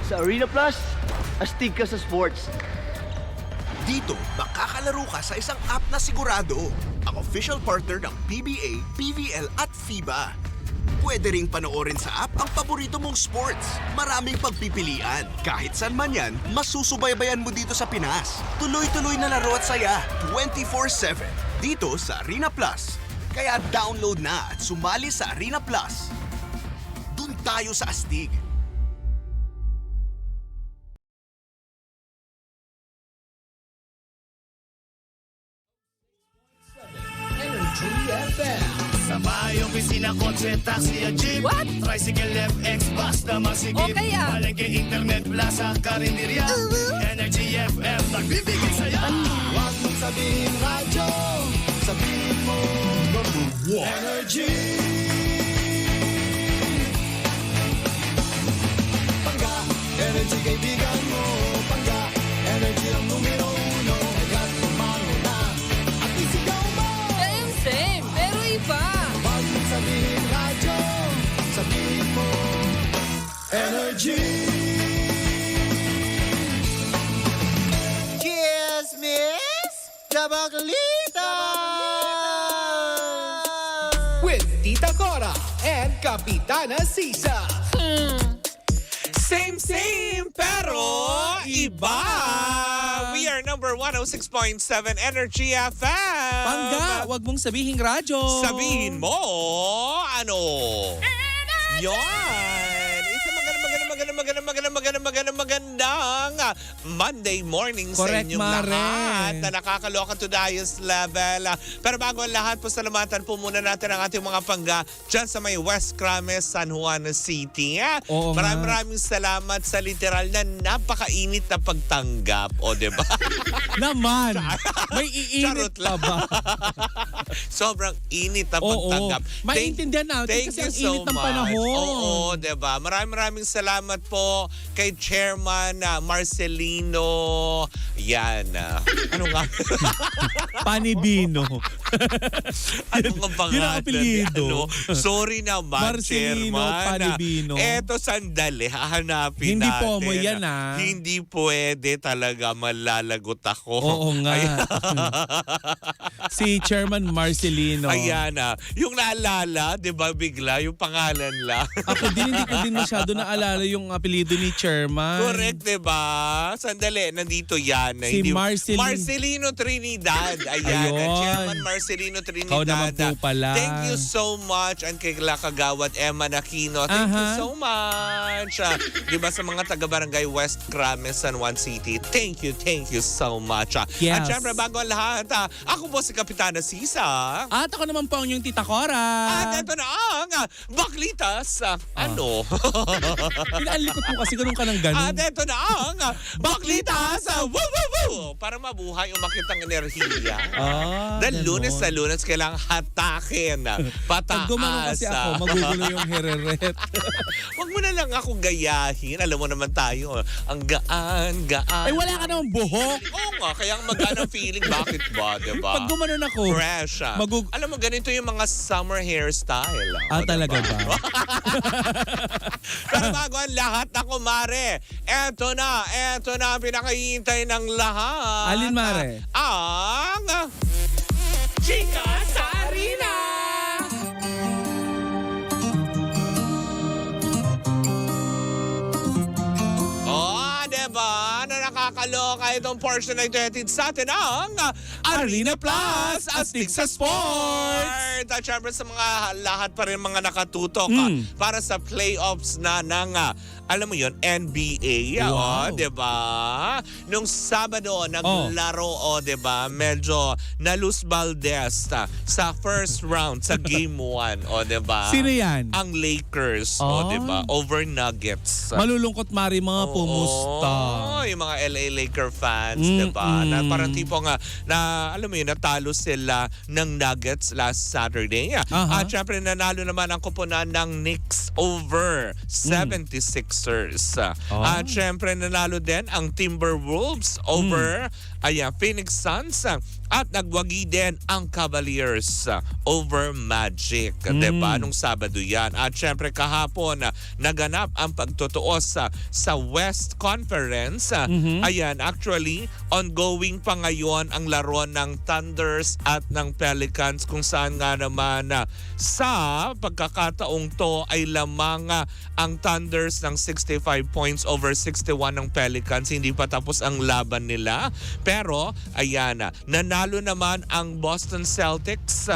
Sa Arena Plus, astig ka sa sports. Dito, makakalaro ka sa isang app na sigurado. Ang official partner ng PBA, PVL at FIBA. Pwede ring panoorin sa app ang paborito mong sports. Maraming pagpipilian. Kahit saan man yan, masusubaybayan mo dito sa Pinas. Tuloy-tuloy na laro at saya, 24/7. Dito sa Arena Plus. Kaya download na at sumali sa Arena Plus. Doon tayo sa astig. Sa bahay, opisina, kotse, taxi at jeep. What? Tricycle, FX, bus na masigip. O kaya? Palengke, internet, plaza, karinderya. Energy FM, nagbibigay sa'yo. Huwag mong sabihin radyo, sabihin mo Energy. Pangga, energy kaibigan mo. Pangga, energy ang numero uno. Agad tumalo na at isigaw mo. Same, pero iba. Huwag mong sabihin radyo, sabihin mo Energy. Cheers, miss! Chabaklita! With Tita Cora and Kapitana Sisa. Same, pero iba. We are number 106.7 Energy FM. Pangga, wag mong sabihin radyo. Sabihin mo, ano? Yan. Isang magandang Monday morning Correct, sa inyong Mare. lahat na nakakaloka to the highest level. Pero bago ang lahat, pasalamatan po muna natin ang ating mga pangga dyan sa may West Crames, San Juan City. Oo nga. Maraming salamat sa literal na napakainit na pagtanggap. O, diba? Naman, may Charot iinit pa ba? Sobrang init na Oo. pagtanggap. Maintindihan natin Thank kasi you ang so init ng much. panahon. Oo, diba? Maraming salamat po kay Chairman Marcelino. Yan. Ano nga? Panibino. Ano nga pangalan? Yun ang apelyido. Sorry naman, Marcelino Chairman. Panibino. Eto, sandali. Hahanapin Hindi natin. po mo yan, Hindi pwede talaga. Malalagot ako. Oo nga. Si Chairman Marcelino. Ayan yung naalala, di ba bigla, yung pangalan lang. Ako din, hindi ko din masyado naalala yung apelyido ni Chairman. Correct, di ba? Sandali, nandito yan. Si Marcelino Trinidad. Ayan, Ayun. Chairman Marcelino Trinidad. Ikaw naman po pala. Thank you so much. And kay Kagawad Emma Nakino. Thank you so much. Di ba sa mga taga-barangay West Crames, San Juan City. Thank you so much. Yes. At syempre, bago ang lahat, ako po si Kapitana Sisa. At ako naman po ang yung Tita Cora. At ito na ang Baklitas. Ano? Pinaalikot mo kasi ganun ka ng ganun. At ito na ang Baklitas. Woo, woo, woo! Para mabuhay, umakit ang enerhiya. Dahil ganun. Lunes sa Lunes, kailangang hatakin. Pataas. Pag gumano kasi ako, magugulo yung hereret. Huwag mo na lang ako gayahin. Alam mo naman tayo, ang gaan. Ay, wala ka namang buhok. Oo nga, kaya ang magaan ang feeling. Bakit ba, diba? Pag gumanon ako, Fresh. Alam mo, ganito yung mga summer hairstyle. talaga ba? Pero bago ang lahat, ako, Mare, eto na ang pinakahihintay ng lahat. Alin, Mare? Ang Chika sa Arena! Diba? Na nakakaloka itong portion na ito hatid sa atin ang Arena Plus Astig sa Sport! At syempre sa mga lahat pa rin mga nakatutok para sa playoffs na ng alam mo yon NBA. Wow. Diba? Nung Sabado, naglaro, diba? Medyo na Luz Valdez sa first round sa Game 1. Diba? Sino yan? Ang Lakers. Diba? Over Nuggets. Malulungkot mari mga pumusta. Yung mga LA Laker fans, diba? Na parang tipong na alam mo yun, natalo sila ng Nuggets last Saturday. At syempre nanalo naman ang kupunan ng Knicks over 76ers. At syempre nanalo din ang Timberwolves over Phoenix Suns At nagwagi din ang Cavaliers over Magic, 'di ba? Nung Sabado 'yan. At syempre kahapon naganap ang pagtutuos sa West Conference. Ayan, actually ongoing pa ngayon ang laro ng Thunders at ng Pelicans, kung saan nga naman sa pagkakataong to ay lamang ang Thunders ng 65 points over 61 ng Pelicans. Hindi pa tapos ang laban nila. Pero ayan, nanalo naman ang Boston Celtics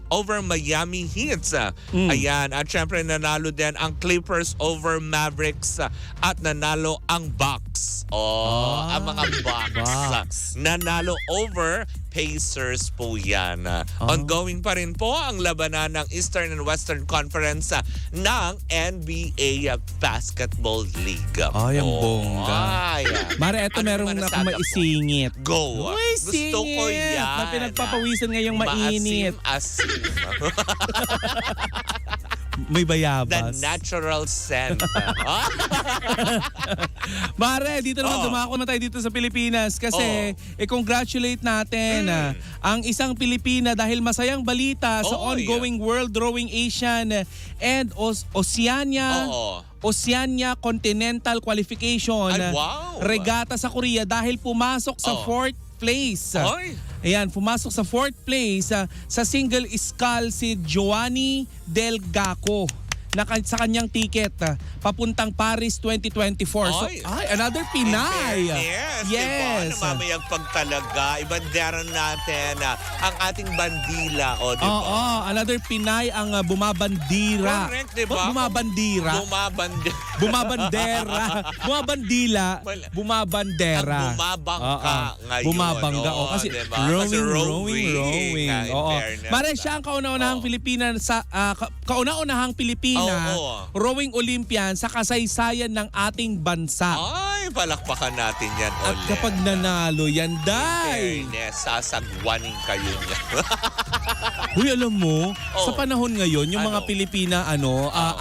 over Miami Heat. Ayan, at syempre nanalo din ang Clippers over Mavericks at nanalo ang Bucks. Ang mga Bucks. Nanalo over Pacers po yan. Ongoing pa rin po ang labanan ng Eastern and Western Conference ng NBA Basketball League. Ay, ang bongga. Ay. Mare, eto Ano merong naman akong nasada po? maisingit. Go. Uy, Gusto ko singit. yan. Na pinagpapawisan ngayong mainit. Maasim. May The bayabas. natural scent. Mare, dito naman dumako na tayo dito sa Pilipinas kasi congratulate natin ang isang Pilipina dahil masayang balita sa ongoing World Rowing Asian and Oceania Continental Qualification Ay, wow. regata sa Korea dahil pumasok sa 4th place. Oy. Ayan, pumasok sa 4th place sa single scull si Joanny Delgaco sa kanyang ticket papuntang Paris 2024. So, Oy. another Pinay. Yes. Yes. Diba? Namamayagpag talaga. Ibandera natin ang ating bandila. O, diba? Oo, another Pinay ang bumabandira. Correct, diba? Bumabandira. Bumabandera. Bumabandila. Bumabandera. Ang bumabangka ngayon. Bumabangga. Oo, Kasi diba? rowing. Oo. Mare, siya ang kauna-unahang Pilipina sa kauna-unahang Pilipina rowing Olympian sa kasaysayan ng ating bansa. Ay, palakpakan natin yan At ulit. kapag nanalo yan, day! Fairness, sasagwanin kayo niya. Uy, alam mo, sa panahon ngayon, yung mga Ano? Pilipina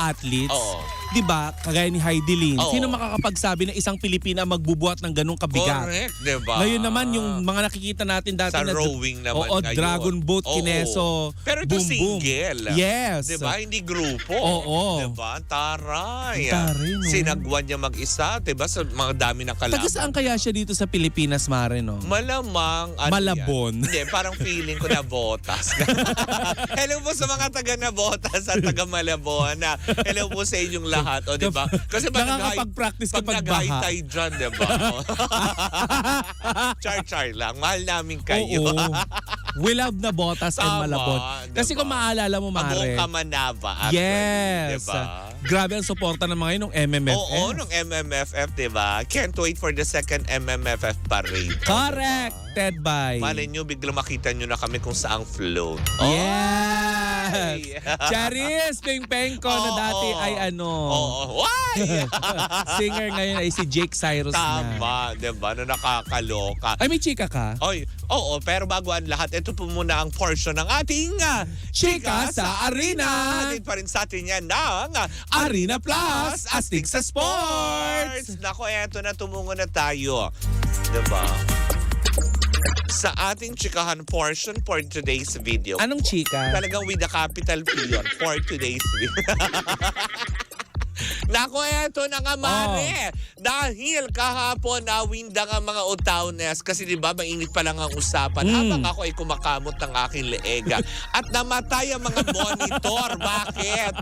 athletes, Oo. di ba, kagaya ni Heidi Lin, Oo. sino makakapagsabi na isang Pilipina magbubuhat ng ganong kabigat? Correct, diba? Ngayon naman, yung mga nakikita natin dati Sa na rowing naman ngayon. Dragon Boat, Oo. Kineso, Pero ito Boom Boom. single. Yes. Diba? Hindi grupo. Oo. Diba? Taray. Taray, no? Sinagwan niya mag-isa. Diba? Sa mga dami ng kalaban. Taga saan kaya siya dito sa Pilipinas, Mare, no? Malamang. Ano Malabon. Yan? Hindi, parang feeling ko na botas. Hello po sa mga taga na botas at taga Malabon. Hello po sa inyong lahat. O, diba? Kasi Nakakapag-practice kapag baha. nag-high tide dyan, diba? Char-char lang. Mahal namin kayo. Oo. We love na Botas and Tama, Malabon. Kasi diba? kung maalala mo, Mare. Pagong Kamanava. Yes. Diba? Grabe ang suporta ng mga yun ng MMFF. Oo, nung MMFF, diba? Can't wait for the second MMFF parade. Correct. Ted by. Malay nyo, bigla makita nyo na kami kung saang float. Yes. Ay. Charis Peng-Peng ko na dati ay Oo. Why? singer ngayon ay si Jake Cyrus na. Tama, diba? Na nakakaloka. Ay, may chika ka? Oy, oo, pero bago ang lahat, ito po muna ang portion ng ating Chika sa Arena. Hatid pa rin sa atin yan ng Arena Plus, Astig sa Sports. Nako, eto na, tumungo na tayo. Diba? Sa ating chikahan portion for today's video. Anong chika? Talagang with the capital P yun for today's video. Nako, eto na nga, Mare. Dahil kahapon nawinda nga mga utawnes kasi di ba mainit pa lang ang usapan habang ako ay kumakamot ng aking leeg. At namatay ang mga monitor. Bakit?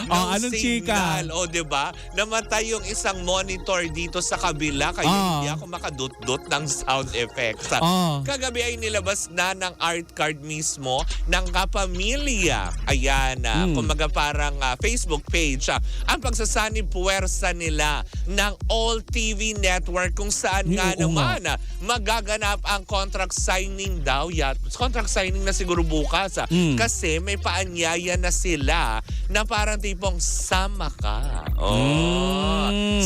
Anong chika? O di ba? Namatay yung isang monitor dito sa kabila kaya hindi ako makadut-dut ng sound effects. Kagabi ay nilabas na ng art card mismo ng kapamilya. Ayan, kumaga parang Facebook page. Ang pagsasani puwersa nila ng All TV Network kung saan nga naman magaganap ang contract signing daw. Contract signing na siguro bukas kasi may paanyaya na sila na parang tipong sama ka.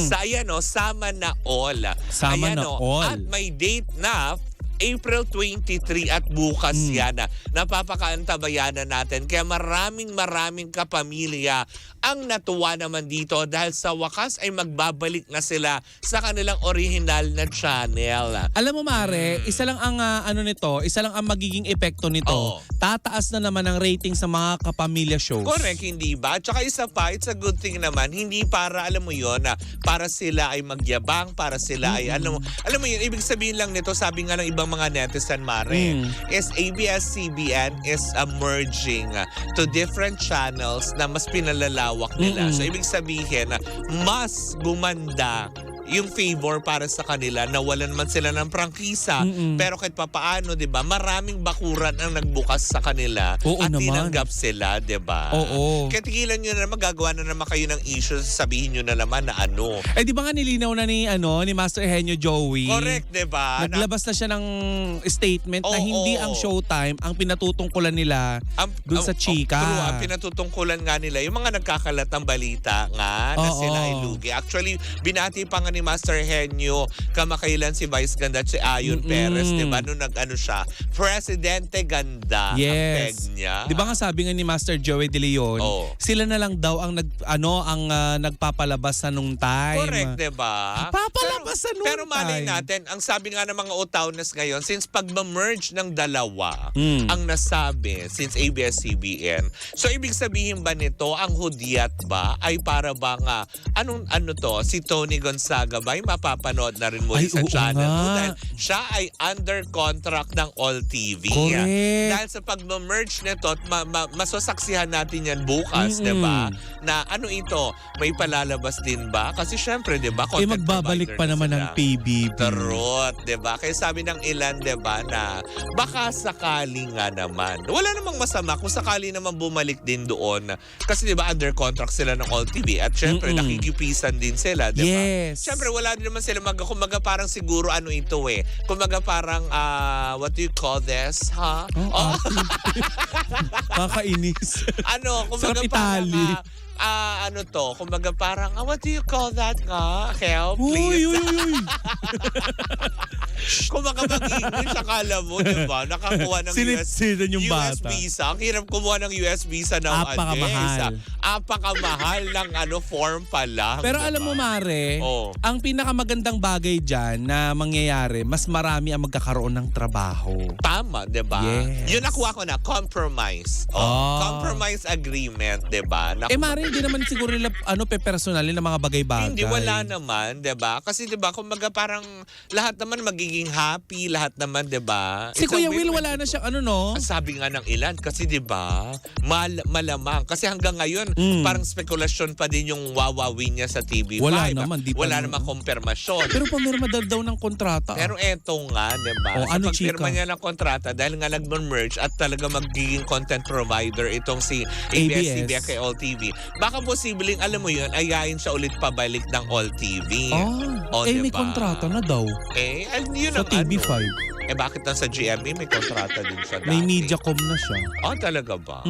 Sa ayan, sama na all. Sama ayan, na all. At may date na April 23 at bukas yan. Napapakaantabayanan natin. Kaya maraming kapamilya ang natuwa naman dito dahil sa wakas ay magbabalik na sila sa kanilang original na channel. Alam mo Mare, isa lang ang isa lang ang magiging epekto nito. Oo. Tataas na naman ang rating sa mga kapamilya shows. Correct, hindi ba? Tsaka isa pa, it's a good thing naman. Hindi para, alam mo yun, para sila ay magyabang, para sila ay, alam mo yun, ibig sabihin lang nito, sabi nga ng ibang mga netizen, Mare, is ABS-CBN is merging to different channels na mas pinalalawak nila. So, ibig sabihin, mas gumanda yung favor para sa kanila. Nawalan man sila ng prangkisa, pero kahit papaano, di ba, maraming bakuran ang nagbukas sa kanila. Oo at naman. tinanggap sila, di ba? Oo. Kaya tigilan nyo na naman, gagawa na naman kayo ng issues, sabihin nyo na naman na ano. Eh di ba nga nilinaw na ni Master Eugenio Joey? Correct, di ba? Naglabas na siya ng statement na Oo. hindi ang Showtime ang pinatutungkulan nila dun sa chika. True, ang pinatutungkulan nga nila, yung mga nagkakalat ng balita nga na Oo. sila ay lugi. Actually, binati pa nga ni Master Henyo kamakailan si Vice Ganda at si Ayon Perez, di ba? Nung nag-ano siya, Presidente Ganda ang peg niya. Di ba nga sabi nga ni Master Joey De Leon, Oo. sila na lang daw ang nagpapalabas sa nung time. Correct, di ba? Papalabas sa noon Pero malay time. natin, ang sabi nga ng mga utawnas ngayon, since pag-merge ng dalawa, ang nasabi, since ABS-CBN, so ibig sabihin ba nito, ang hudyat ba ay para ba nga, si Tony Gonzaga ba ay mapapanood na rin muli Ay, sa oo channel nga. mo dahil siya ay under contract ng All TV. Correct. Dahil sa pag-merge nito, at masasaksihan natin yan bukas, di ba? Na ito, may palalabas din ba? Kasi syempre, di ba, Eh content magbabalik provider pa na naman sila. ng PBB. Tarot, di ba? Kaya sabi ng ilan, di ba, na baka sakali nga naman. Wala namang masama kung sakali naman bumalik din doon. Kasi di ba, under contract sila ng All TV at syempre, nakikipisan din sila, di ba? Yes. Syempre, wala din naman sila kumaga parang siguro kumaga parang, what do you call this, ha? Oh, kakainis. Kumaga Sarap parang, Itali. kumaga parang, what do you call that nga? Help, Uy, please. uy, uy. Kumaga mag-English, akala mo, di ba? Nakakuha ng Sinit-sitan yung US bata. visa. Ang hirap kumuha ng US visa nowadays. Apakamahal. Apakamahal ng form pa lang. Pero diba? alam mo Mare, Oo. ang pinakamagandang bagay dyan na mangyayari, mas marami ang magkakaroon ng trabaho. Tama, di ba? Yes. Yun nakuha ko na, compromise. Compromise agreement, di ba? Mare, hindi naman siguro nila pe-personalin ng mga bagay-bagay. Hindi, wala naman, di ba? Kasi di ba, kumbaga parang lahat naman magiging happy, lahat naman, di ba? Si Kuya Will, wala na siyang Ang sabi nga ng ilan, kasi di ba, malamang. Kasi hanggang ngayon, parang spekulasyon pa din yung wawawin niya sa TV5. Wala naman, di pa Wala naman. namang kumpirmasyon. Pero pumirma daw ng kontrata. Pero eto nga, di ba? O, Sa ano, pagpirma chika? niya ng kontrata, dahil nga nag-merge at talaga magiging content provider itong si ABS. ABS-CBN kay All TV. Baka posibleng, alam mo yun, ayayin siya ulit pabalik ng All TV. May kontrata na daw. Yun Sa ang TV5. bakit lang sa GMA may kontrata din siya dati? May Mediacom na siya. Talaga ba?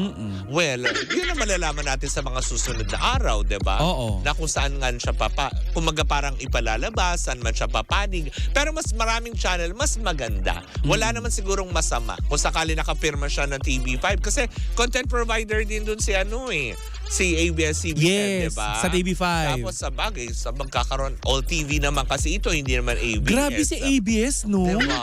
Well, yun ang malalaman natin sa mga susunod na araw, di ba? Oo. Na kung saan nga siya kumaga parang ipalalabas, saan man siya papanig. Pero mas maraming channel, mas maganda. Wala naman sigurong masama kung sakali nakapirma siya ng TV5 kasi content provider din dun si si ABS-CBN, Yes, di ba? sa TV5. Tapos sa bagay, sa magkakaroon, All TV naman kasi ito, hindi naman ABS. Grabe si ABS, no? Diba?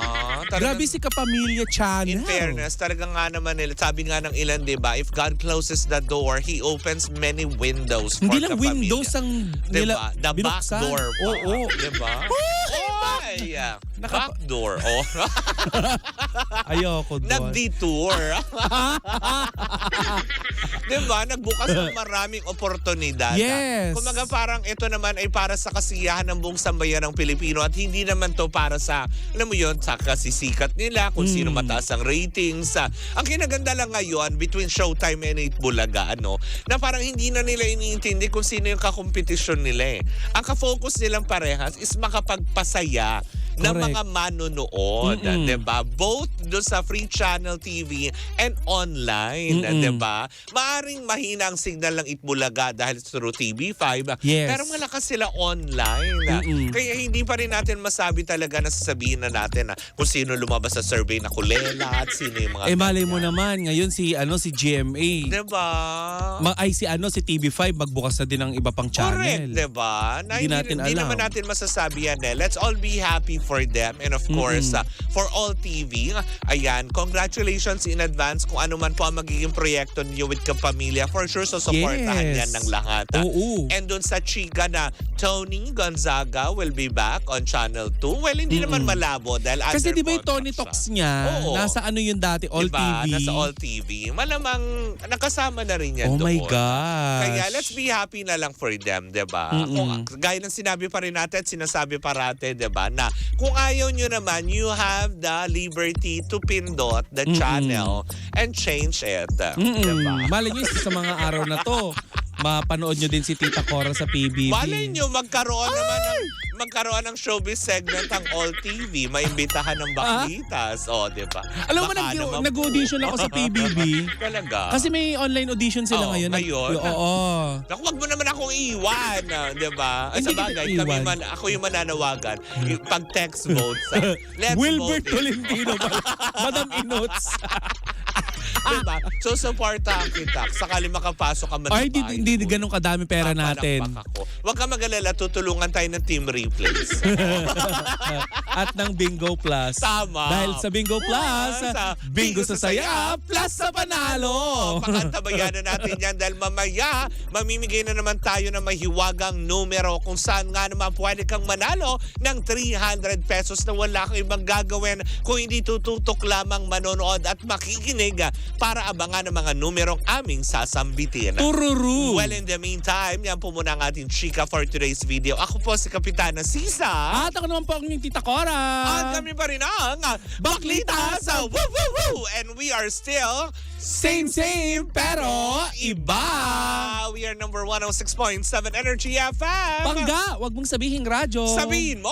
Grabe si Kapamilya Channel. In fairness, talaga nga naman nila, sabi nga ng ilan, di ba, if God closes the door, He opens many windows for Hindi the lang pamilya. windows ang nila Diba? The back binuksan. door pa. Oo. Diba? Ay, back door. Oh. Ayoko doon. Nag-detour. Diba? Nagbukas ng maraming oportunidad. Yes. Kumaga parang ito naman ay para sa kasiyahan ng buong sambayan ng Pilipino at hindi naman to para sa, alam mo yun, sa kasisikat nila, kung sino mataas ang ratings. Ang kinaganda lang ngayon between Showtime and 8 Bulaga, na parang hindi na nila iniintindi kung sino yung kakompetisyon nila eh. Ang ka-focus nilang parehas is makapagpasaya ng Correct. mga manonood, 'di ba? Both do sa free channel TV and online, 'di ba? Maaring mahina ang signal ng Itbulaga dahil through TV5, Yes. pero malakas sila online. Kaya hindi pa rin natin masabi talaga na sasabihin na natin na kung sino lumabas sa survey na kulela at sino yung mga Malay mo naman ngayon si GMA. 'di ba? Si TV5 magbukas na din ng iba pang channel. Correct, diba? Na Hindi natin hindi alam. naman natin masasabi yan eh. Let's all be happy for them. And of course, for all TV, ayan, congratulations in advance kung ano man po ang magiging proyekto niyo with Kapamilya. For sure, susuportahan Yes. yan ng lahat. Oo. And dun sa chika na Tony Gonzaga will be back on Channel 2. Well, hindi naman malabo dahil Kasi under di ba yung Tony contract Talks siya. niya, Oo. nasa ano yun dati, All Diba? TV. Nasa All TV. Malamang nakasama na rin yan Oh doon. my gosh. Kaya let's be happy na lang for them, 'di ba? Kung gaya ng sinabi pa rin natin, sinasabi parate, 'di ba? Na kung ayaw nyo naman, you have the liberty to pindot the channel and change it. 'Di ba? Malay nyo, isa sa mga araw na to, mapanood nyo din si Tita Cora sa PBB. Malay nyo, magkaroon ng showbiz segment ang All TV. Maimbitahan ng baklitas. O, di ba? Alam mo, Baka naman nag-audition ako sa PBB. Talaga. Kasi may online audition sila Oo, ngayon. ngayon? Oo. Naku, wag mo naman akong iiwan, di ba? Ay, Hindi sa bagay, kita iwan. ako yung mananawagan. Pag text votes, let's Wilbert vote. Tolentino pala. Madam Inots. Diba? So, supportahan kita. Sakali makapasok ka man. Ay, hindi ganun kadami pera natin. Huwag ka mag-alala, tutulungan tayo ng team replays. At ng Bingo Plus. Tama. Dahil sa Bingo Plus, Sa Bingo sa saya, plus sa panalo. Pakantabayanan natin yan dahil mamaya mamimigay na naman tayo ng mahiwagang numero kung saan nga naman pwede kang manalo ng 300 pesos na wala kang ibang gagawin kung hindi tututok lamang manonood at makikinig para abangan ang mga numerong aming sasambitin. Tururu. Well, in the meantime, yan po muna ang ating chika for today's video. Ako po si Kapitana Sisa. At ako naman po ang inyong Tita Cora. At kami pa rin ang Baklita sa Woo Woo Woo! And we are still Same, pero iba. We are number 106.7 Energy FM. Pangga, wag mong sabihin radyo. Sabihin mo,